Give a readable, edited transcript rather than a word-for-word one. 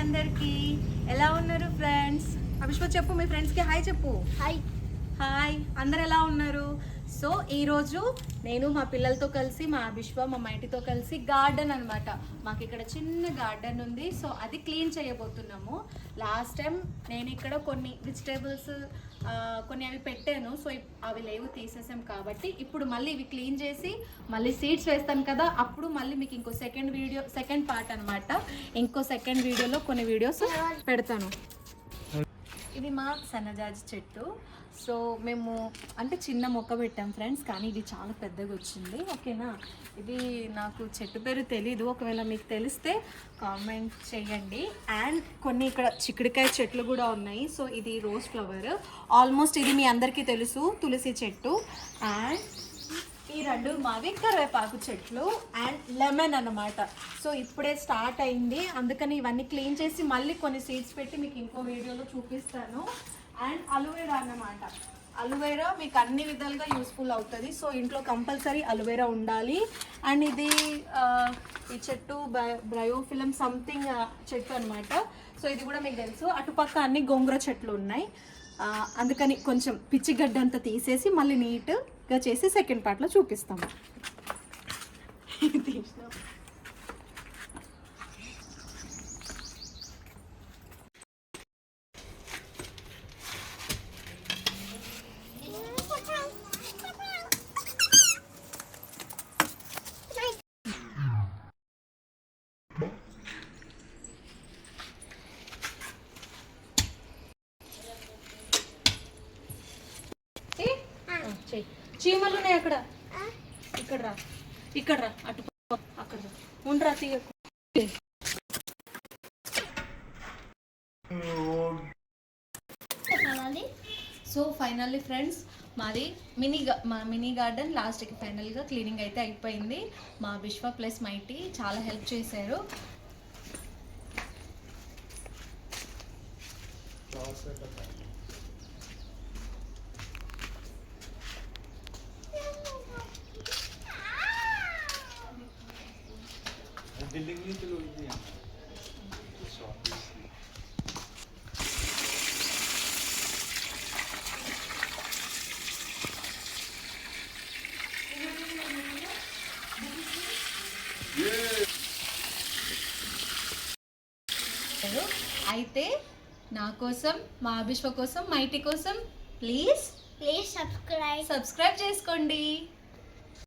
అందరికి ఎలా ఉన్నారు ఫ్రెండ్స్? అభిష్వ చెప్పు, మీ ఫ్రెండ్స్కి హాయ్ చెప్పు. హాయ్ హాయ్, అందరు ఎలా ఉన్నారు? సో ఈరోజు నేను మా పిల్లలతో కలిసి, మా అభిష్వ మా మైటితో కలిసి గార్డెన్ అనమాట, మాకు ఇక్కడ చిన్న గార్డెన్ ఉంది. సో అది క్లీన్ చేయబోతున్నాము. లాస్ట్ టైం నేను ఇక్కడ కొన్ని వెజిటేబుల్స్ కొన్ని అవి పెట్టాను. సో అవి లేవు, తీసేసాం. కాబట్టి ఇప్పుడు మళ్ళీ ఇవి క్లీన్ చేసి మళ్ళీ సీడ్స్ వేస్తాను కదా, అప్పుడు మళ్ళీ మీకు ఇంకో సెకండ్ పార్ట్ అనమాట. ఇంకో సెకండ్ వీడియోలో కొన్ని వీడియోస్ పెడతాను. ఇది మా సన్నజాజి చెట్టు. సో మేము అంటే చిన్న మొక్క పెట్టాం ఫ్రెండ్స్, కానీ ఇది చాలా పెద్దగా వచ్చింది. ఓకేనా, ఇది నాకు చెట్టు పేరు తెలీదు, ఒకవేళ మీకు తెలిస్తే కామెంట్ చేయండి. అండ్ కొన్ని ఇక్కడ చిక్కుడుకాయ చెట్లు కూడా ఉన్నాయి. సో ఇది రోజ్ ఫ్లవర్, ఆల్మోస్ట్ ఇది మీ అందరికీ తెలుసు, తులసి చెట్టు. అండ్ ఈ రెండు మావి కరివేపాకు చెట్లు అండ్ లెమన్ అన్నమాట. సో ఇప్పుడే స్టార్ట్ అయింది, అందుకని ఇవన్నీ క్లీన్ చేసి మళ్ళీ కొన్ని సీడ్స్ పెట్టి మీకు ఇంకో వీడియోలో చూపిస్తాను. అండ్ అలోవెరా అన్నమాట. అలోవెరా మీకు అన్ని విధాలుగా యూస్ఫుల్ అవుతుంది. సో ఇంట్లో కంపల్సరీ అలోవెరా ఉండాలి. అండ్ ఇది ఈ చెట్టు బ్రయోఫిలం సంథింగ్ చెట్టు అనమాట. సో ఇది కూడా మీకు తెలుసు. అటుపక్క అన్ని గోంగూర చెట్లు ఉన్నాయి. అందుకని కొంచెం పిచ్చిగడ్డ అంతా తీసేసి మళ్ళీ నీట్గా చేసి సెకండ్ పార్ట్లో చూపిస్తాము. చీమలు ఉన్నాయి అక్కడ, ఇక్కడ రా, ఇక్కడ రా, అటు అక్కడ ఉండరా, తీయకు. సో ఫైనల్లీ ఫ్రెండ్స్, మాది మినీ గార్డెన్ లాస్ట్కి ఫైనల్గా క్లీనింగ్ అయితే అయిపోయింది. మా విశ్వ ప్లస్ మైటీ చాలా హెల్ప్ చేశారు. అయితే నా కోసం, మా అభిష్వ కోసం, మైటీ కోసం ప్లీజ్ సబ్స్క్రైబ్ చేసుకోండి.